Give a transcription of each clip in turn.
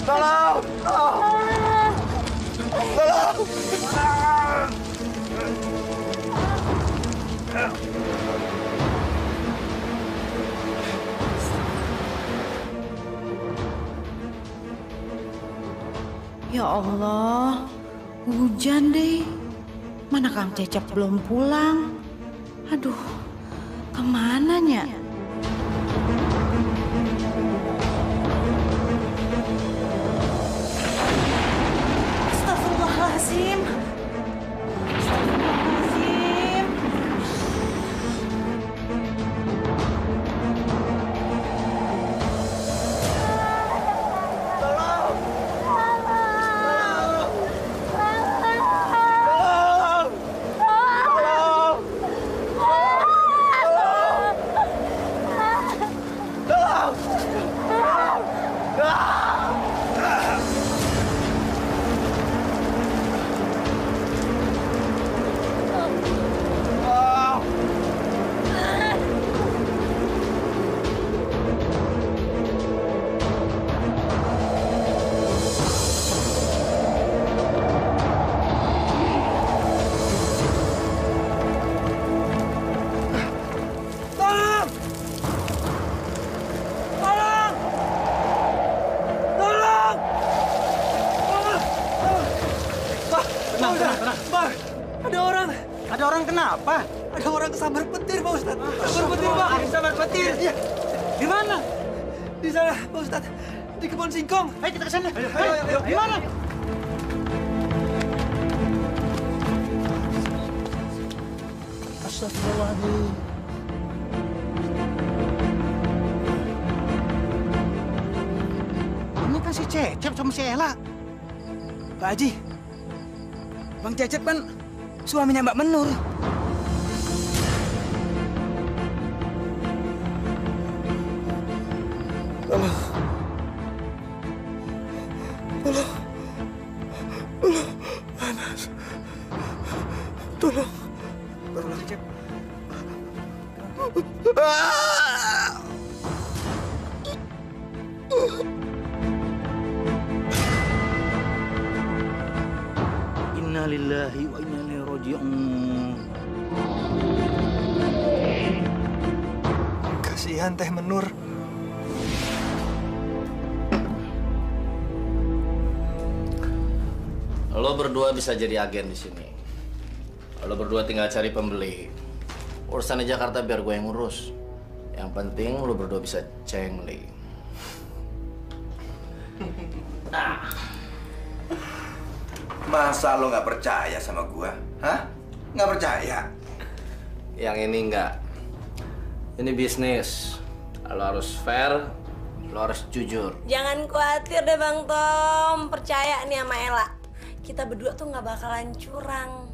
Tolong! Tolong! Tolong! Ya Allah, hujan deh. Mana Kang Cecep belum pulang? Aduh, kemananya? Astagfirullahaladzim. Astagfirullahaladzim. Ada orang kenapa? Ada orang kesambar petir, Pak Ustadz. Kesambar petir, Pak. Kesambar petir? Iya. Di mana? Di sana, Pak Ustadz. Di kebun singkong. Ayo kita ke sana. Ayo. Di mana? Astagfirullahaladzim. Ini kan si Cecep sama si Ella. Pak Haji, Bang Cecep kan suaminya Mbak Menur. Panas. Tolong. Bang Cecep. Inna lillahi wa inna ilaihi raji'un. Kasihan Teh Menur. Lo berdua bisa jadi agen di sini. Lo berdua tinggal cari pembeli. Urusan di Jakarta biar gue yang ngurus. Yang penting lo berdua bisa cengli. Masa lo nggak percaya sama gua? Hah? Nggak percaya? Yang ini enggak. Ini bisnis. Lo harus fair, lo harus jujur. Jangan khawatir deh Bang Tom, percaya nih sama Ella. Kita berdua tuh nggak bakalan curang.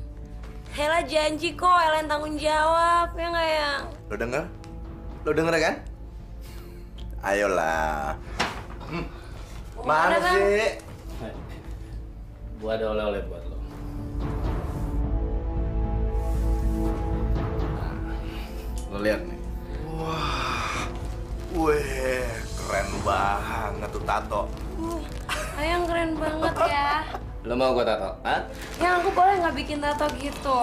Ella janji kok, Ella yang tanggung jawab, ya nggak ya? Lo denger? Lo denger kan? Ayolah. Mana Bang? sih? Gue ada oleh-oleh buat lo. Nah, lo lihat nih. Wih, keren banget tuh tato. Ayang keren banget ya. Lo mau gue tato? Hah? Yang aku boleh nggak bikin tato gitu?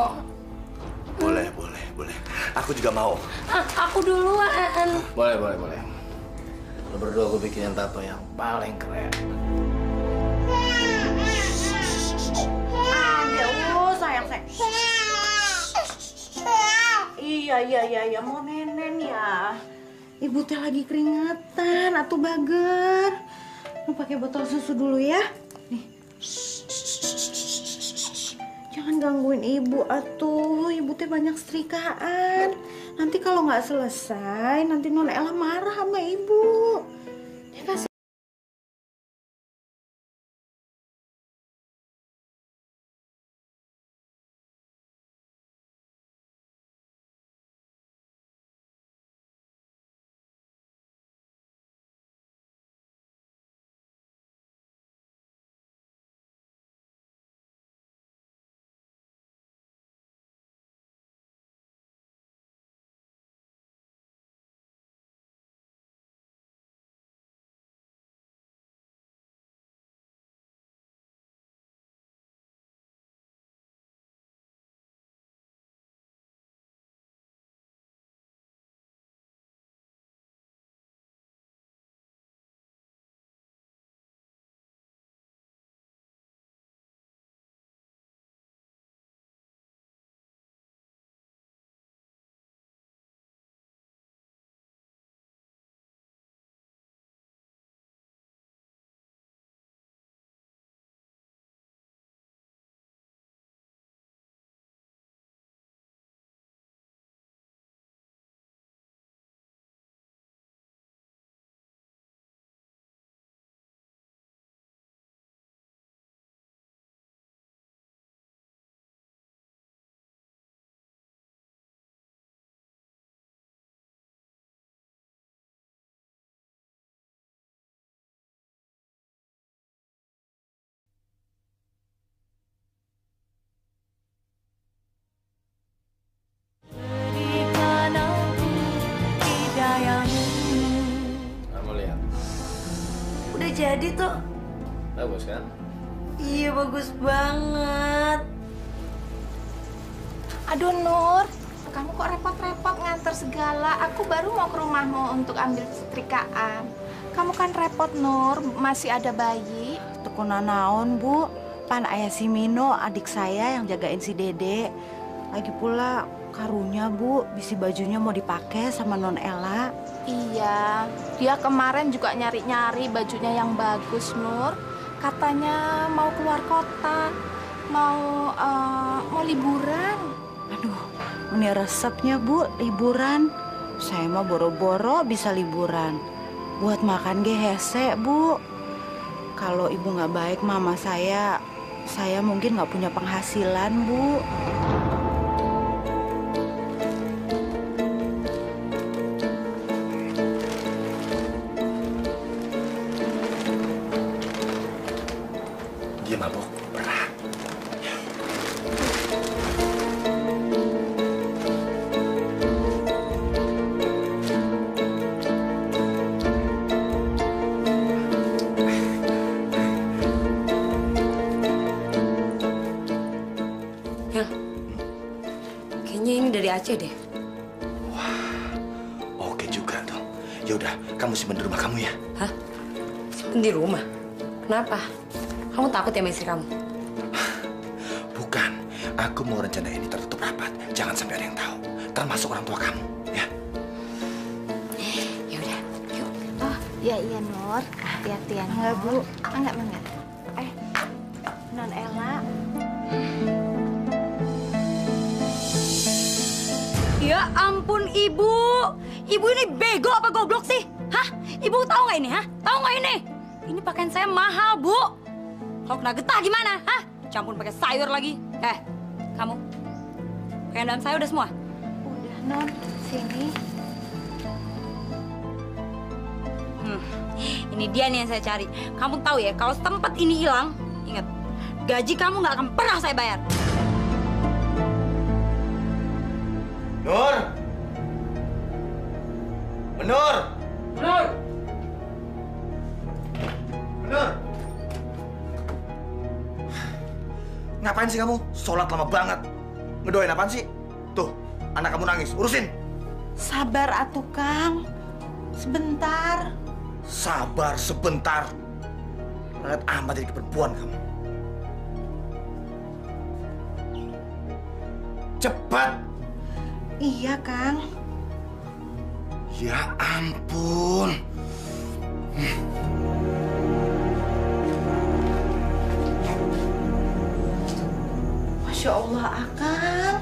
Boleh. Aku juga mau. Aku duluan. Boleh. Lo berdua gue bikin yang tato yang paling keren. Sayang. Iya, mau nenen ya. Ibu teh lagi keringetan, atuh bager. Mau pakai botol susu dulu ya. Nih. Jangan gangguin ibu atuh. Ibu teh banyak setrikaan. Nanti kalau nggak selesai, nanti Non Ella marah sama ibu. Ya kasih. jadi tuh. Bagus kan? Iya, bagus banget. Aduh Nur, kamu kok repot-repot nganter segala. Aku baru mau ke rumahmu untuk ambil setrikaan. Kamu kan repot Nur, masih ada bayi. Tekuna naon Bu, pan ayah si Mino adik saya yang jagain si Dede. Lagi pula karunya Bu, bisi bajunya mau dipakai sama Non Ella. Iya, dia kemarin juga nyari-nyari bajunya yang bagus Nur. Katanya mau keluar kota, mau liburan. Aduh, ini resepnya Bu, liburan. Saya mah boro-boro bisa liburan. Buat makan ge hese Bu. Kalau ibu nggak baik mama saya mungkin nggak punya penghasilan Bu. Dia mabuk berat. Hel, kayaknya ini dari Aceh deh. Oke juga tuh. Ya udah, kamu simpen di rumah kamu ya. Hah? Simpen di rumah? Kenapa? Kamu takut ya sama istri kamu? Bukan, aku mau rencana ini tertutup rapat. Jangan sampai ada yang tahu, termasuk orang tua kamu, ya. Ya udah, yuk. Oh, iya Nur. Hati-hati ya Nur. Enggak, Bu. Enggak. Non Ella. Ya ampun Ibu. Ibu ini bego apa goblok sih? Hah? Ibu tahu nggak ini? Hah? Tahu nggak ini? Ini pakaian saya mahal, Bu. Kalau kena getah gimana? Hah? Campur pakai sayur lagi. Kamu. Pakaian dalam saya udah semua? Udah Non, sini. Ini dia nih yang saya cari. Kamu tahu ya, kalau tempat ini hilang, ingat, gaji kamu nggak akan pernah saya bayar. Nur! Menur! Menur! Menur! Ngapain sih kamu? Sholat lama banget. Ngedoain apaan sih? Tuh, anak kamu nangis. Urusin. Sabar atuh Kang. Sebentar. Sabar sebentar. Banget amat jadi perempuan kamu. Cepat. Iya Kang. Ya ampun. Masya Allah Akang.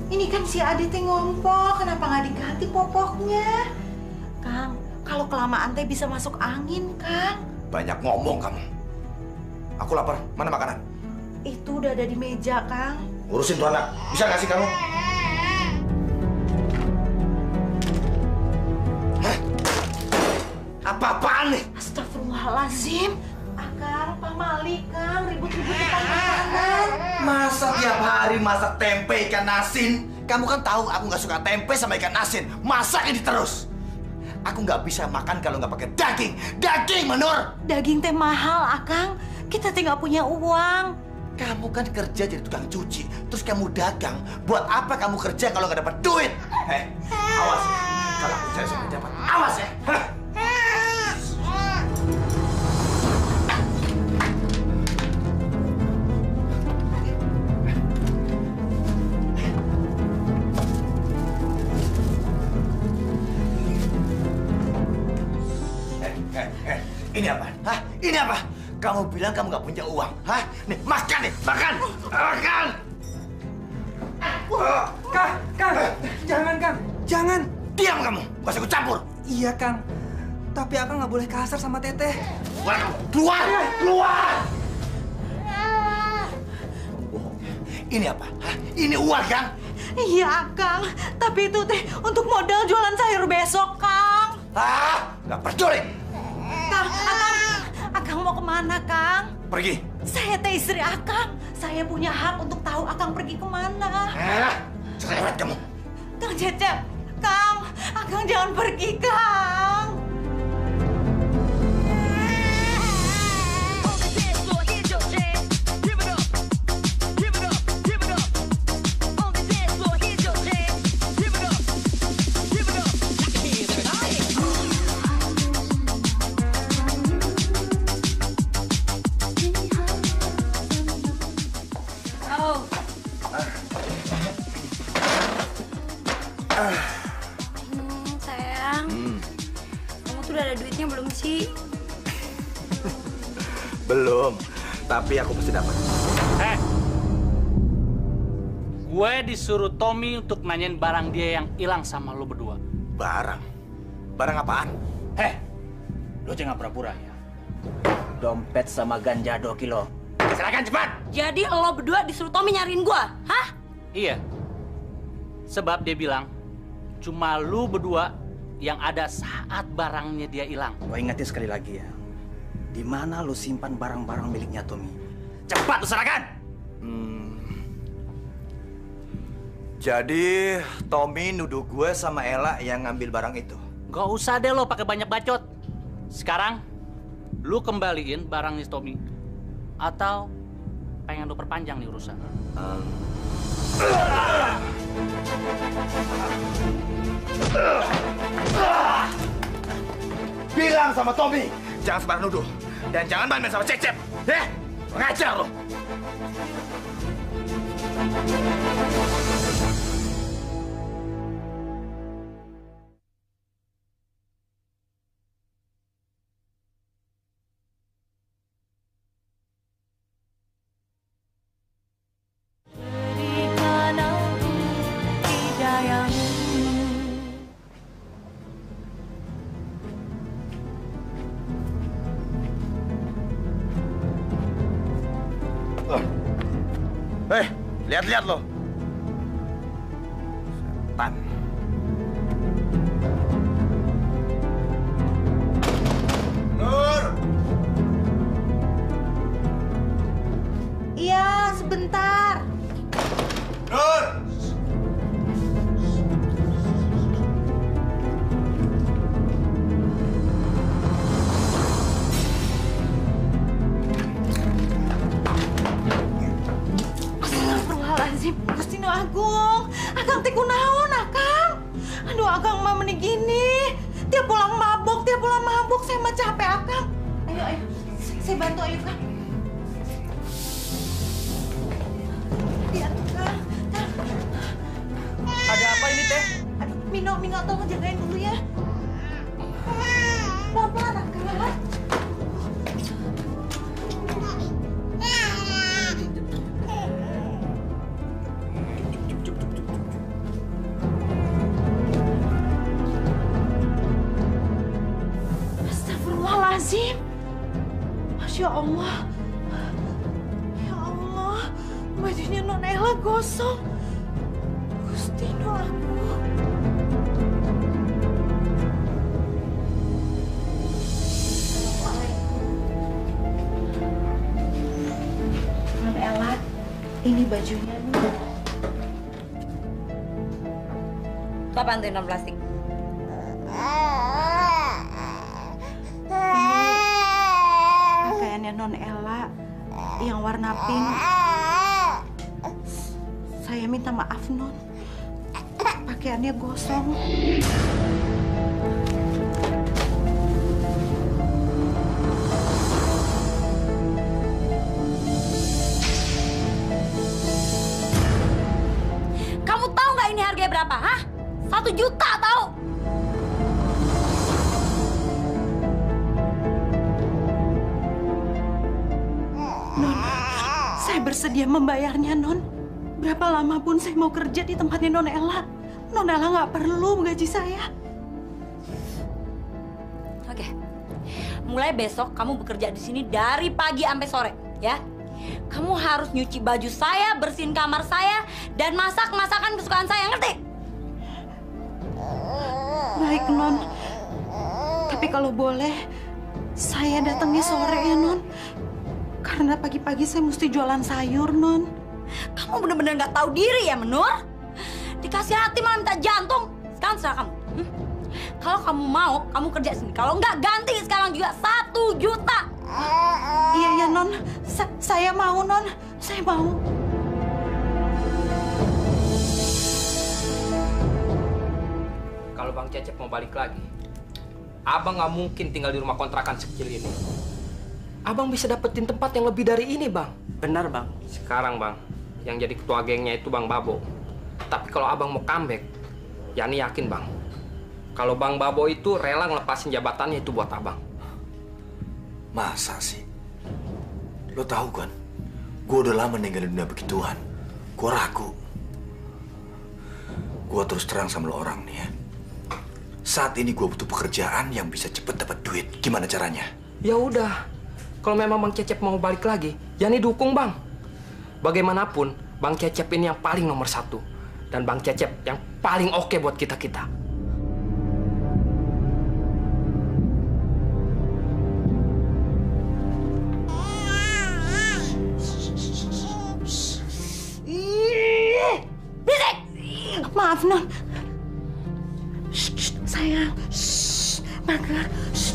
Ini kan si Adi teh ngompol, kenapa nggak diganti popoknya? Kang, kalau kelamaan teh bisa masuk angin Kang. Banyak ngomong kamu. Aku lapar. Mana makanan? Itu udah ada di meja Kang. Urusin tuh anak. Bisa nggak sih kamu? Hah? Apa-apaan nih? Astagfirullahaladzim. Akang, Pak Mali Kang, ribut-ribut tentang makanan. Masa tiap hari masak tempe ikan asin? Kamu kan tahu aku nggak suka tempe sama ikan asin. Masak ini terus. Aku nggak bisa makan kalau nggak pakai daging. Daging, Menur. Daging teh mahal Akang. Kita teh nggak punya uang. Kamu kan kerja jadi tukang cuci, terus kamu dagang. Buat apa kamu kerja kalau nggak dapat duit? Awas. Kalau aku cari sampai dapat, awas ya. Hah? Ini apa? Hah? Ini apa? Kamu bilang kamu nggak punya uang, hah? Nih, makan nih, makan, makan. Kang, jangan Kang, jangan. Diam kamu, nggak usah ikut campur. Iya Kang, tapi Akang nggak boleh kasar sama Teteh. Keluar kamu, keluar, keluar. Ini apa? Hah? Ini uang kan? Iya Akang, tapi itu teh untuk modal jualan sayur besok Kang. Ah, nggak peduli. Kang, Akang mau kemana Kang? Pergi. Saya teh istri Akang. Saya punya hak untuk tahu Akang pergi kemana. Cerewet kamu. Kang Cecep, Kang, Akang jangan pergi Kang. ada duitnya belum sih? Belum, tapi aku pasti dapat. Gue disuruh Tommy untuk nanyain barang dia yang hilang sama lo berdua. Barang? Barang apaan? Lo jangan pura-pura ya. Dompet sama ganja 2 kilo. Silakan cepat! Jadi lo berdua disuruh Tommy nyariin gua, hah? Iya. Sebab dia bilang, cuma lu berdua yang ada saat barangnya dia hilang. Gue ingetin sekali lagi ya. Di mana lo simpan barang-barang miliknya Tommy? Cepat lo serahkan! Jadi, Tommy nuduh gue sama Ella yang ngambil barang itu. Gak usah deh lo pakai banyak bacot. Sekarang, lu kembaliin barangnya Tommy. Atau pengen lu perpanjang nih urusan. Bilang sama Tommy, jangan sembarang nuduh. Dan jangan main-main sama Cecep. Mengajar lo. Lihat-lihat lo. Setan. Nur! Iya, sebentar. Nur! Gusti Nu Agung, Akang teh kunaon, Akang? Aduh, Akang mah meni gini. Tiap pulang mabok, saya mah capek, Akang. Ayo, saya bantu, ayo, Kang. Iya, Kang. Ada apa ini teh? Aduh, Mino, tolong jagain dulu ya. Pelan-pelan, Akang. Astagfirullahaladzim. Masya Allah. Ya Allah, bajunya Non Ella gosong. Gusti Nu Agung. Non Ella, ini bajunya nih. Tuh apaan tuh non plastik? Pakaiannya Non Ella yang warna pink. Saya minta maaf, Non. Pakaiannya gosong. Kamu tahu nggak ini harganya berapa? Hah? 1 juta tahu? Non, saya bersedia membayarnya, Non. Berapa lama pun saya mau kerja di tempatnya Non Ella. Non Ella nggak perlu gaji saya. Oke. Mulai besok kamu bekerja di sini dari pagi sampai sore, ya. Kamu harus nyuci baju saya, bersihin kamar saya, dan masak masakan kesukaan saya, ngerti? Baik, Non. Tapi kalau boleh, saya datangnya sore ya, Non. Karena pagi-pagi saya mesti jualan sayur, Non. Kamu bener-bener nggak tahu diri ya, Menur? Dikasih hati malah minta jantung. Sekarang serah kamu. Kalau kamu mau, kamu kerja sini. Kalau nggak, ganti sekarang juga 1 juta. Iya, ya, Non. Saya mau, Non. Saya mau. Kalau Bang Cecep mau balik lagi, Abang nggak mungkin tinggal di rumah kontrakan sekecil ini. Abang bisa dapetin tempat yang lebih dari ini, Bang. Benar, Bang. Sekarang, Bang, yang jadi ketua gengnya itu Bang Babo. Tapi kalau Abang mau comeback, Yani yakin, Bang, kalau Bang Babo itu rela ngelepasin jabatannya itu buat abang. Masa sih? Lo tahu kan, gue udah lama ninggalin dunia begituan. Gue ragu. Gue terus terang sama lo orang nih ya. Saat ini gue butuh pekerjaan yang bisa cepet dapat duit. Gimana caranya? Ya udah, kalau memang Bang Cecep mau balik lagi, Yani dukung Bang. Bagaimanapun, Bang Cecep ini yang paling nomor 1. Dan Bang Cecep yang paling oke buat kita-kita. Berisik! Maaf, Non. Shh, sayang. Shh, mager. Shh.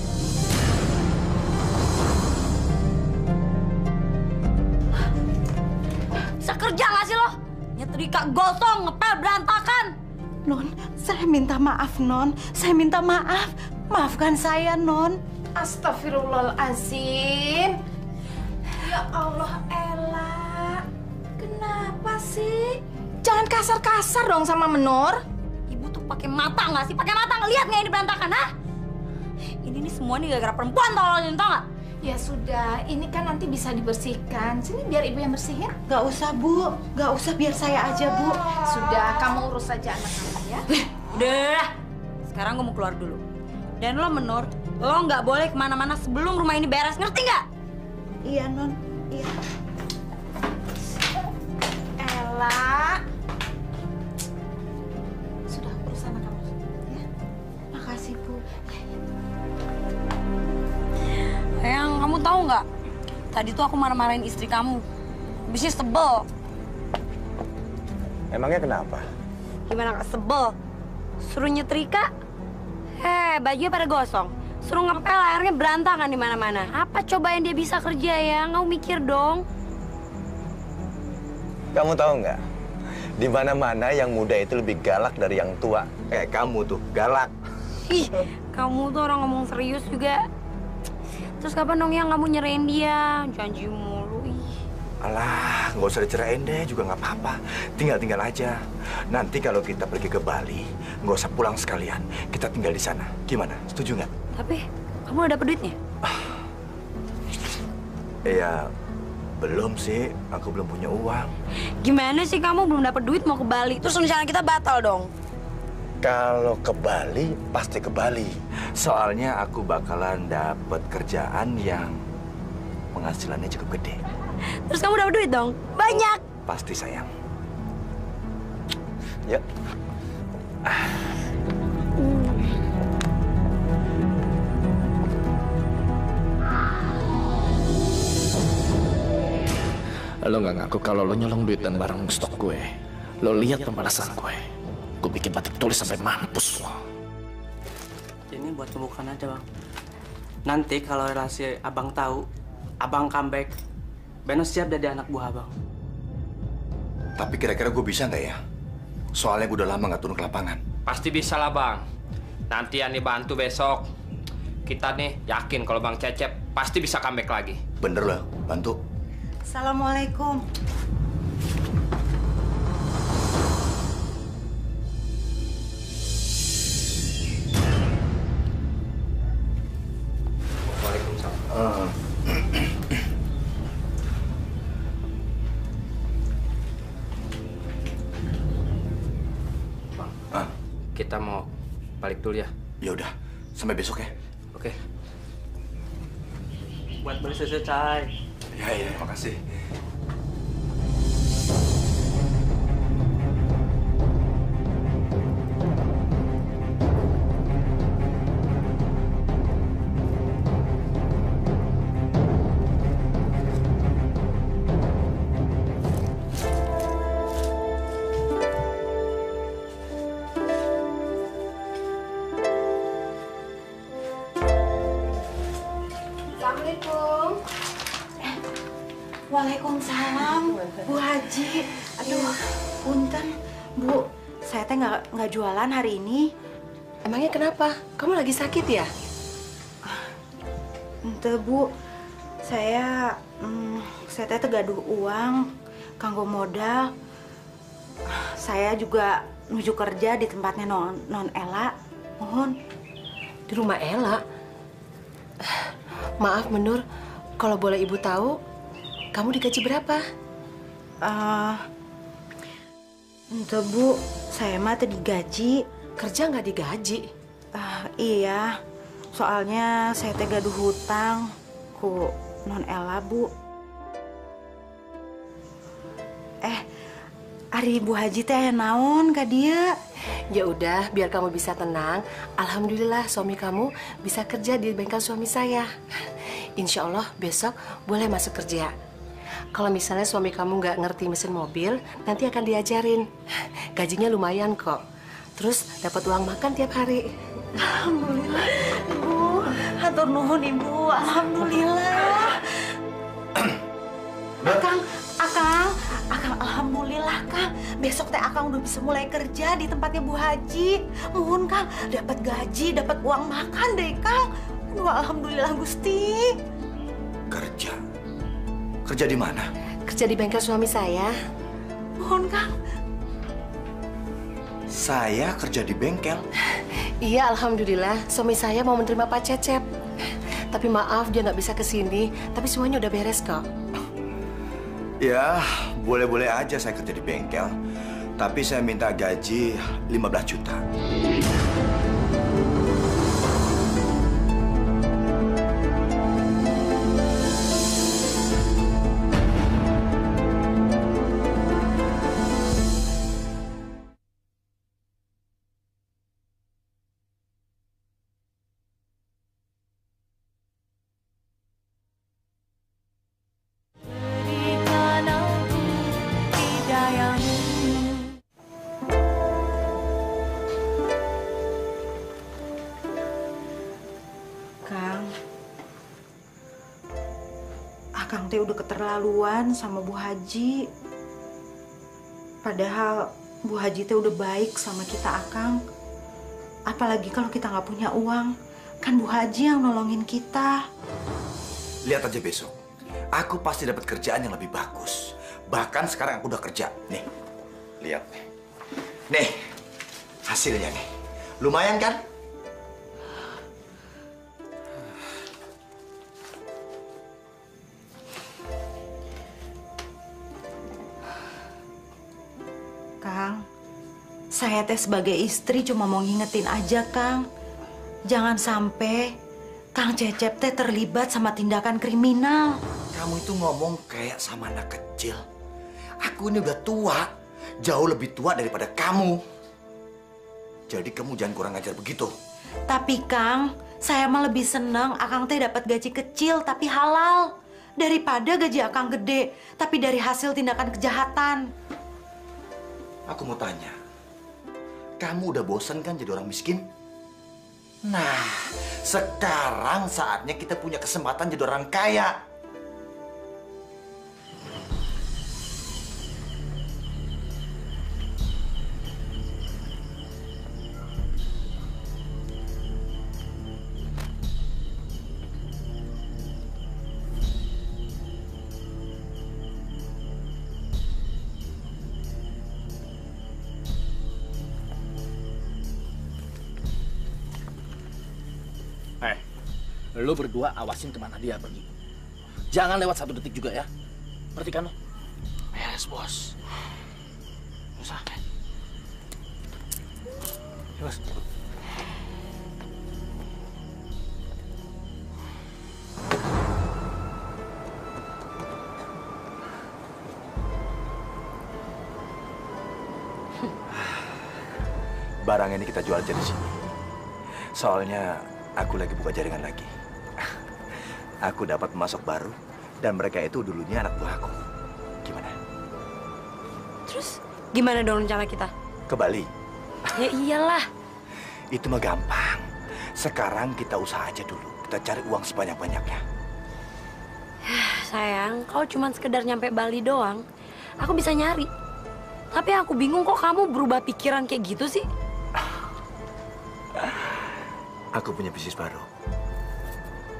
Bisa kerja nggak sih lo? Nyetrika gosong, ngepel berantakan. Non, saya minta maaf, Non. Saya minta maaf. Maafkan saya, Non. Astagfirullahaladzim. Ya Allah, Ella. Kenapa sih? Jangan kasar-kasar dong sama Menur. Ibu tuh pakai mata nggak sih? Pakai mata ngeliat nggak ini berantakan, ha? Ini nih semua nih gara-gara perempuan tau nggak? Ya sudah, ini kan nanti bisa dibersihkan. Sini biar ibu yang bersihin. Gak usah, Bu. Gak usah, biar saya aja, Bu. Sudah, kamu urus saja anak kamu ya. Udah, sekarang gue mau keluar dulu. Dan lo Menur, lo nggak boleh kemana-mana sebelum rumah ini beres, ngerti nggak? Iya, Non. Iya. Ella. Sudah, urus anak kamu. Ya. Makasih, Bu. Sayang, kamu tahu nggak? Tadi tuh aku marah-marahin istri kamu. Habisnya sebel. Emangnya kenapa? Gimana nggak sebel? Suruh nyetrika, bajunya pada gosong. Suruh ngepel, airnya berantakan di mana-mana. Apa coba yang dia bisa kerja ya? Nggak mikir dong. Kamu tahu nggak? Di mana-mana yang muda itu lebih galak dari yang tua. Kayak kamu tuh, galak. Ih, kamu tuh orang ngomong serius juga. Terus kapan dong yang kamu nyerahin dia? Janji mulu, ih. Alah, nggak usah dicerain deh, juga nggak apa-apa. Tinggal-tinggal aja. Nanti kalau kita pergi ke Bali, nggak usah pulang sekalian. Kita tinggal di sana. Gimana? Setuju nggak? Tapi, kamu udah dapet duitnya? Ya, belum sih. Aku belum punya uang. Gimana sih kamu belum dapet duit mau ke Bali? Terus rencana kita batal dong? Kalau ke Bali, pasti ke Bali. Soalnya aku bakalan dapet kerjaan yang penghasilannya cukup gede. Terus kamu dapet duit dong? Banyak! Pasti, sayang. Ya. Lo nggak ngaku kalau lo nyolong duit dan barang stok gue. Lo lihat pembalasan gue. Gue bikin batik tulis sampai mampus lo. Ini buat kebukaan aja, Bang. Nanti kalau relasi abang tahu, abang comeback, Beno siap jadi anak buah abang. Tapi kira-kira gue bisa nggak ya? Soalnya gue udah lama nggak turun ke lapangan. Pasti bisa lah Bang. Nanti Yani bantu besok. Kita nih yakin kalau Bang Cecep pasti bisa comeback lagi. Bener loh, bantu. Assalamualaikum. Waalaikumsalam. Bang, kita mau balik dulu ya. Ya udah, sampai besok ya. Oke. Buat beli susu cai. Ya, makasih. Assalamualaikum. Waalaikumsalam, Bu Haji. Aduh, punten, Bu. Saya teh nggak jualan hari ini. Emangnya kenapa? Kamu lagi sakit ya? Ente, Bu. Saya teh tegaduh uang, kanggo modal. Saya juga nuju kerja di tempatnya non Ella. Mohon. Di rumah Ella. Maaf, Menur. Kalau boleh Ibu tahu, kamu digaji berapa? Entah Bu, saya mah tadi digaji. Kerja nggak digaji? Iya, soalnya saya teh gaduh hutang ku non Ella Bu. Ari Ibu Haji teh naon ka dia? Ya udah, biar kamu bisa tenang. Alhamdulillah suami kamu bisa kerja di bengkel suami saya. Insya Allah besok boleh masuk kerja. Kalau misalnya suami kamu nggak ngerti mesin mobil, nanti akan diajarin. Gajinya lumayan kok. Terus dapat uang makan tiap hari. Alhamdulillah, Ibu. Hatur nuhun Ibu. Alhamdulillah. Akang, alhamdulillah Kang. Besok teh Akang udah bisa mulai kerja di tempatnya Bu Haji. Mohon Kang, dapat gaji, dapat uang makan deh Kang. Aduh, alhamdulillah Gusti. Kerja? Kerja di mana? Kerja di bengkel suami saya. Mohon Kang. Saya kerja di bengkel? Iya, alhamdulillah. Suami saya mau menerima Pak Cecep. Tapi maaf, dia nggak bisa kesini. Tapi semuanya udah beres kok. Ya, boleh-boleh aja saya kerja di bengkel. Tapi saya minta gaji 15 juta. Akang teh udah keterlaluan sama Bu Haji. Padahal Bu Haji teh udah baik sama kita Akang. Apalagi kalau kita nggak punya uang, kan Bu Haji yang nolongin kita. Lihat aja besok, aku pasti dapat kerjaan yang lebih bagus. Bahkan sekarang aku udah kerja. Nih, lihat nih. Nih, hasilnya nih. Lumayan kan? Kang, saya teh sebagai istri cuma mau ngingetin aja, Kang. Jangan sampai Kang Cecep teh terlibat sama tindakan kriminal. Kamu itu ngomong kayak sama anak kecil. Aku ini udah tua, jauh lebih tua daripada kamu. Jadi kamu jangan kurang ajar begitu. Tapi Kang, saya mah lebih seneng Akang teh dapat gaji kecil tapi halal daripada gaji Akang gede tapi dari hasil tindakan kejahatan. Aku mau tanya, kamu udah bosan kan jadi orang miskin? Nah, sekarang saatnya kita punya kesempatan jadi orang kaya. Lo berdua awasin kemana dia pergi. Jangan lewat 1 detik juga ya. Ngerti kan lo? Beres, bos. Usah, kan? Ya, bos. Barang ini kita jual aja di sini. Soalnya aku lagi buka jaringan lagi. Aku dapat pemasok baru dan mereka itu dulunya anak buah aku. Gimana? Terus gimana dong rencana kita? Ke Bali. Ya iyalah. Itu mah gampang. Sekarang kita usaha aja dulu. Kita cari uang sebanyak-banyaknya. Sayang, kalau cuma sekedar nyampe Bali doang, aku bisa nyari. Tapi aku bingung kok kamu berubah pikiran kayak gitu sih. Aku punya bisnis baru.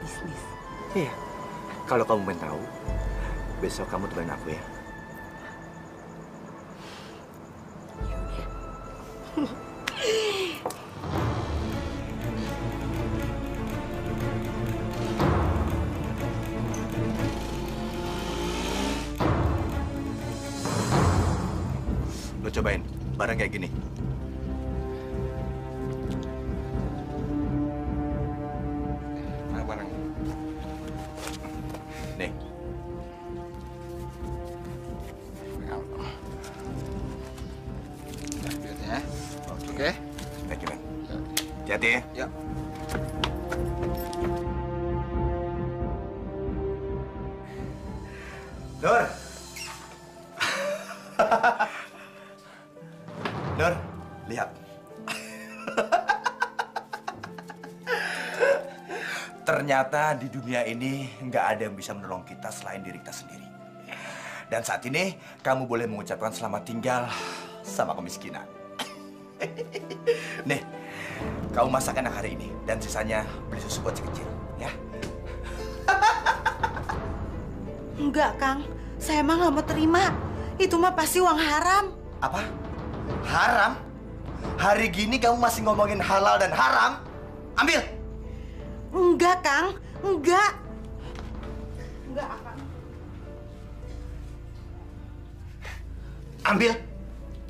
Bisnis? Iya. Kalau kamu pengen tahu, besok kamu temenin aku ya. barang kayak gini. Mana barang? Nih. Nah, duitnya. Oke. Thank you, man. Hati-hati ya. Ya. Nur. Nur, lihat. Ternyata di dunia ini nggak ada yang bisa menolong kita selain diri kita sendiri. Dan saat ini kamu boleh mengucapkan selamat tinggal sama kemiskinan. Nih, kamu masak enak hari ini dan sisanya beli susu buat si kecil, ya? Enggak, Kang. Saya mah nggak mau terima. Itu mah pasti uang haram. Apa? Haram? Hari gini kamu masih ngomongin halal dan haram? Ambil! Enggak, Kang. Enggak. Enggak, Kang. Ambil!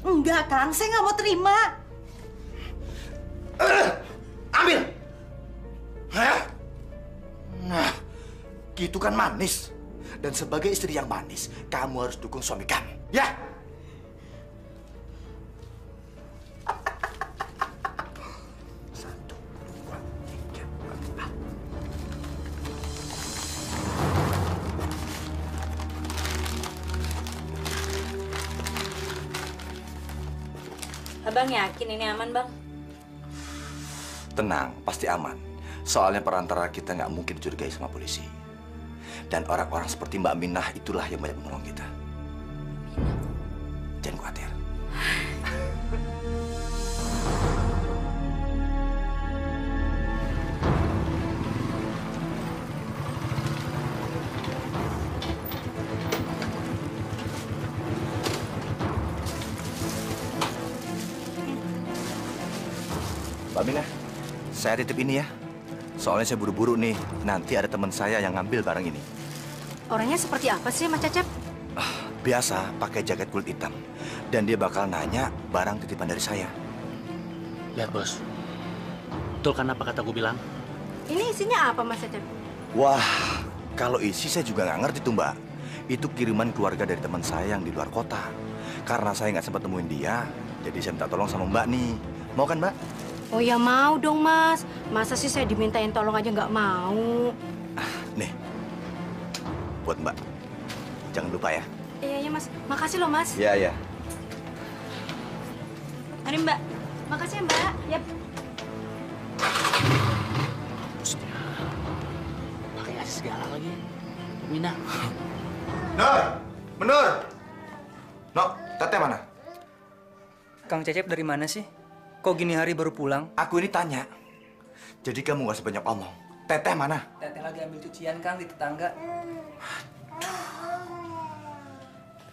Enggak, Kang. Saya nggak mau terima. Ambil! Hah? Nah, gitu kan manis. Dan sebagai istri yang manis, kamu harus dukung suami kamu, ya? Abang yakin ini aman, Bang? Tenang, pasti aman. Soalnya perantara kita nggak mungkin dicurigai sama polisi. Dan orang-orang seperti Mbak Minah itulah yang banyak menolong kita. Jangan khawatir. Mbak Minah, saya titip ini ya. Soalnya saya buru-buru nih. Nanti ada teman saya yang ngambil barang ini. Orangnya seperti apa sih, Mas Cecep? Biasa, pakai jaket kulit hitam. Dan dia bakal nanya barang titipan dari saya. Lihat, Bos. Betul kan apa kata gue bilang? Ini isinya apa, Mas Cecep? Wah, kalau isi saya juga nggak ngerti tuh, Mbak. Itu kiriman keluarga dari teman saya yang di luar kota. Karena saya nggak sempat temuin dia, jadi saya minta tolong sama Mbak nih. Mau kan, Mbak? Oh ya mau dong, Mas. Masa sih saya dimintain tolong aja nggak mau? Nih, buat Mbak. Jangan lupa ya. Iya, Mas. Makasih loh, Mas. Iya, iya. Mari, Mbak. Makasih ya, Mbak. Yap. Pakai ngasih segala lagi. Mina. Nur! Menur! No, Teteh mana? Kang Cecep dari mana sih? Kok gini hari baru pulang? Aku ini tanya. Jadi kamu nggak sebanyak omong. Teteh mana? Teteh lagi ambil cucian, Kang, di tetangga.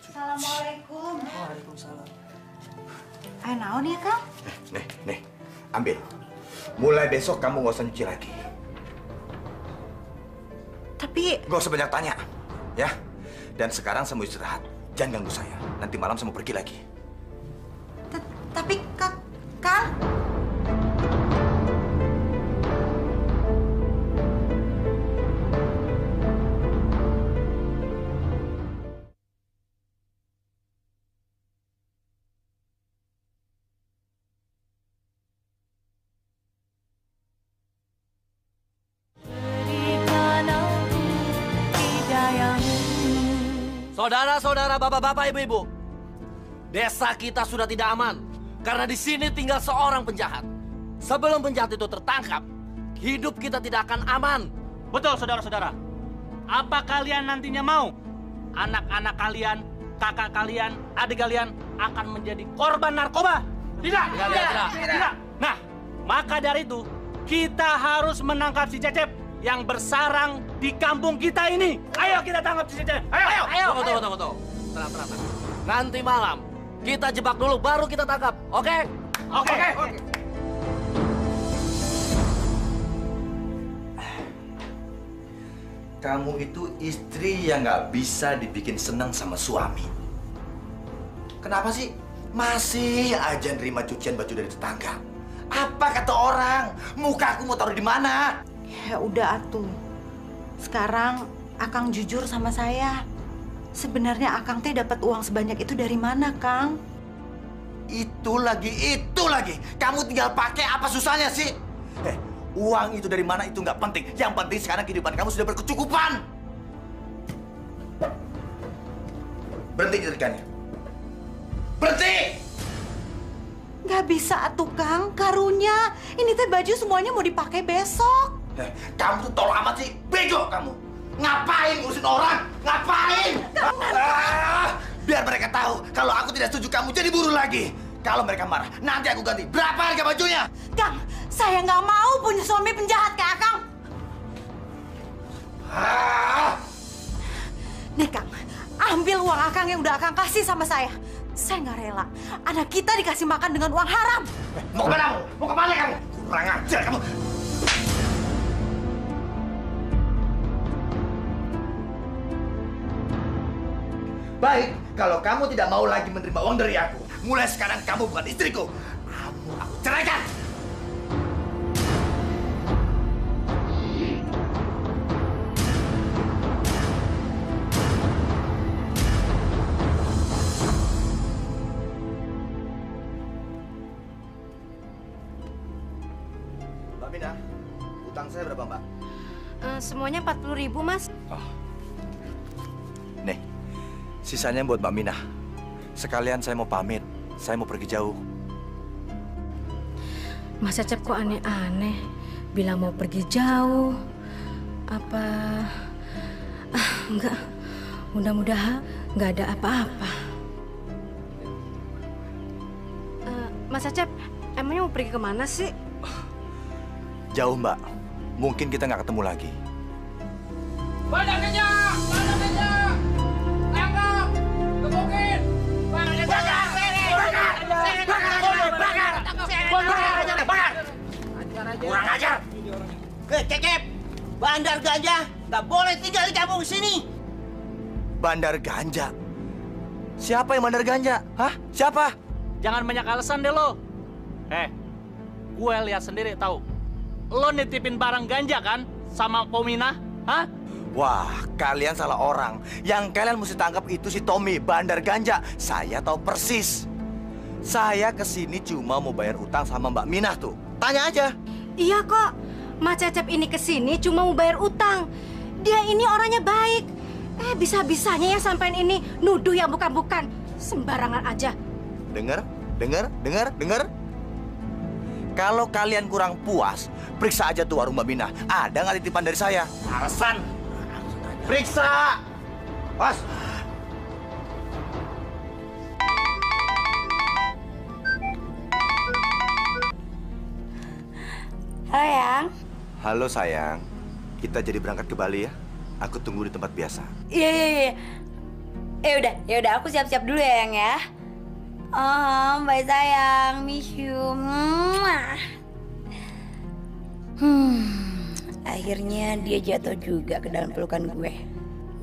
Assalamualaikum. Waalaikumsalam. Ayo naon ya, Kang? Nih, ambil. Mulai besok kamu nggak usah nyuci lagi. Tapi... Nggak usah banyak tanya, ya. Dan sekarang saya mau istirahat. Jangan ganggu saya. Nanti malam saya mau pergi lagi. Tapi, Kang... Saudara-saudara, bapak-bapak, ibu-ibu, desa kita sudah tidak aman karena di sini tinggal seorang penjahat. Sebelum penjahat itu tertangkap, hidup kita tidak akan aman. Betul, saudara-saudara. Apa kalian nantinya mau anak-anak kalian, kakak kalian, adik kalian akan menjadi korban narkoba? Tidak. Nah, maka dari itu kita harus menangkap si Cecep yang bersarang di kampung kita ini. Ayo kita tangkap si Cecep. Ayo. Tunggu. Tenang. Nanti malam kita jebak dulu, baru kita tangkap. Oke? Oke. Kamu itu istri yang nggak bisa dibikin senang sama suami. Kenapa sih Masih aja nerima cucian baju dari tetangga. Apa kata orang? Muka aku mau taruh di mana? Ya udah atuh. Sekarang Akang jujur sama saya. Sebenarnya Akang teh dapat uang sebanyak itu dari mana, Kang? Itu lagi. Kamu tinggal pakai, apa susahnya sih? Uang itu dari mana itu nggak penting. Yang penting sekarang kehidupan kamu sudah berkecukupan. Berhenti nyetrikaannya. Berhenti! Nggak bisa atuh, Kang. Karunya. Ini teh baju semuanya mau dipakai besok. Kamu tuh tolol amat sih. Bego kamu. Ngapain ngurusin orang? Ngapain? Biar mereka tahu kalau aku tidak setuju kamu jadi buruh lagi. Kalau mereka marah, nanti aku ganti. Berapa harga bajunya? Kang, saya nggak mau punya suami penjahat kayak Akang. Nih, Kang. Ambil uang Akang yang udah Akang kasih sama saya. Saya nggak rela. Anak kita dikasih makan dengan uang haram. Mau kemana kamu? Mau kemana kamu? Kurang ajar kamu. Baik, kalau kamu tidak mau lagi menerima uang dari aku, mulai sekarang kamu bukan istriku. Kamu aku ceraikan. Mbak Mina, utang saya berapa, Mbak? Semuanya 40.000, Mas. Nih, sisanya buat Mbak Mina. Sekalian saya mau pamit, saya mau pergi jauh. Mas Cecep kok aneh-aneh, bilang mau pergi jauh. Apa... enggak, mudah-mudahan nggak ada apa-apa. Mas Cecep, emangnya mau pergi kemana sih? Jauh, Mbak. Mungkin kita nggak ketemu lagi. Bandar ganja! Bandar ganja! Tangkap! Gebukin! Kurang ajar! Cecep! Bandar ganja nggak boleh tinggal di kampung sini. Bandar ganja? Siapa yang bandar ganja? Hah? Siapa? Jangan banyak alasan deh lo. Gue lihat sendiri tahu. Lo nitipin barang ganja kan sama Pomina? Hah? Wah, kalian salah orang. Yang kalian mesti tangkap itu si Tommy, bandar ganja. Saya tahu persis. Saya kesini cuma mau bayar utang sama Mbak Minah tuh. Tanya aja. Iya kok, Mas Cecep ini kesini cuma mau bayar utang. Dia ini orangnya baik. Bisa-bisanya ya sampein ini nuduh yang bukan-bukan. Sembarangan aja. Dengar? Kalau kalian kurang puas, periksa aja tuh warung Mbak Minah. Ada nggak titipan dari saya? Alasan. Periksa! Pas! Halo, Yang. Halo, sayang. Kita jadi berangkat ke Bali ya? Aku tunggu di tempat biasa. Iya. Ya udah, aku siap-siap dulu ya, Yang ya. Oh, bye sayang, miss you. Akhirnya dia jatuh juga ke dalam pelukan gue.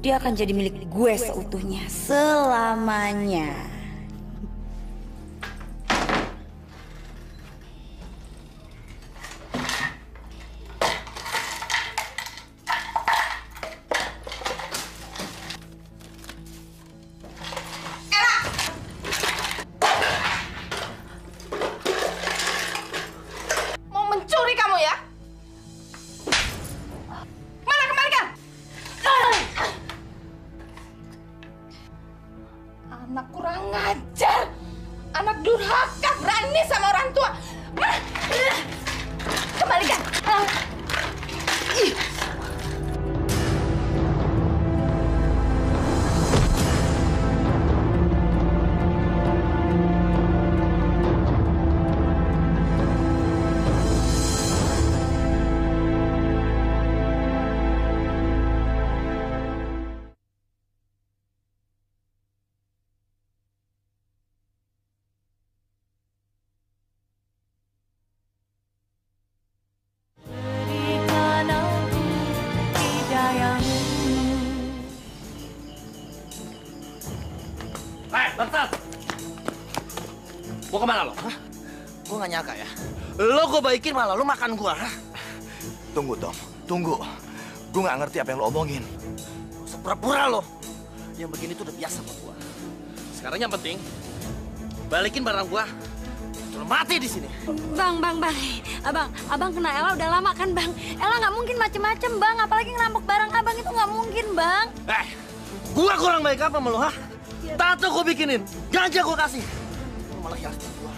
Dia akan jadi milik gue seutuhnya, selamanya. kemana lo? Hah? Gue gak nyangka ya. Lo gue baikin malah lo makan gue. Tunggu, Tom. Tunggu. Gue gak ngerti apa yang lo omongin. Sepura-pura lo. Yang begini tuh udah biasa buat gue. Sekarang yang penting, balikin barang gue. Lo mati di sini. Bang. Abang kena Ella udah lama kan, Bang? Ella nggak mungkin macem-macem, Bang. Apalagi ngerampok barang abang itu nggak mungkin, Bang. Gua kurang baik apa sama lo, ha? Tato gue bikinin, ganja gue kasih. Lo malah hias gua.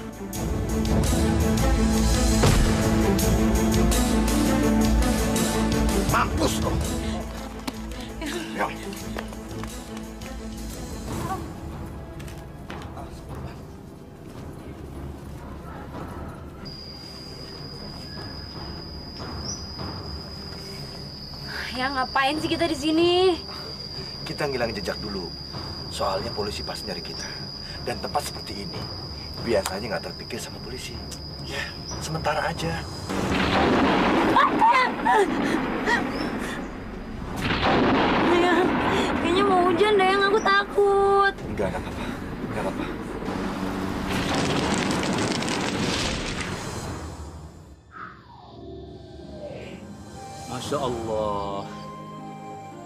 Mampus lo. Ya. Ya ngapain sih kita di sini? Kita ngilangin jejak dulu. Soalnya polisi pasti nyari kita. Dan tempat seperti ini biasanya nggak terpikir sama polisi. Ya, sementara aja. Yang, kayaknya mau hujan deh, yang aku takut. Enggak apa-apa. Enggak apa-apa. Masya Allah.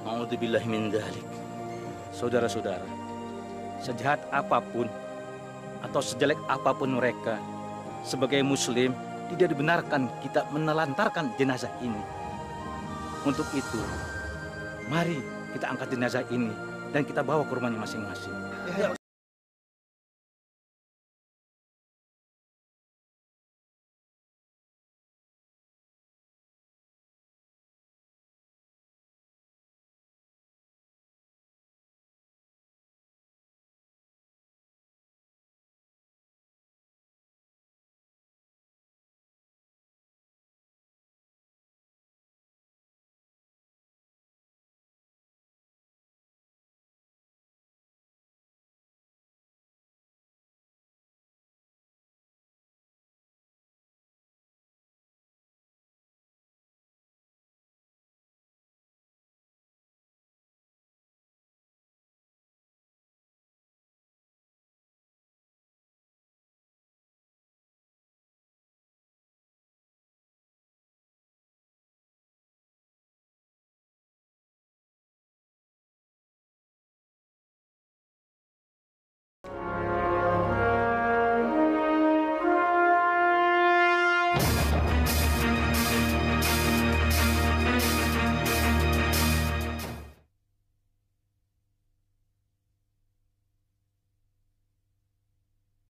Ma'udzubillah min dzalik. Saudara-saudara, sejahat apapun atau sejelek apapun mereka, sebagai muslim tidak dibenarkan kita menelantarkan jenazah ini. Untuk itu, mari kita angkat jenazah ini dan kita bawa ke rumahnya masing-masing.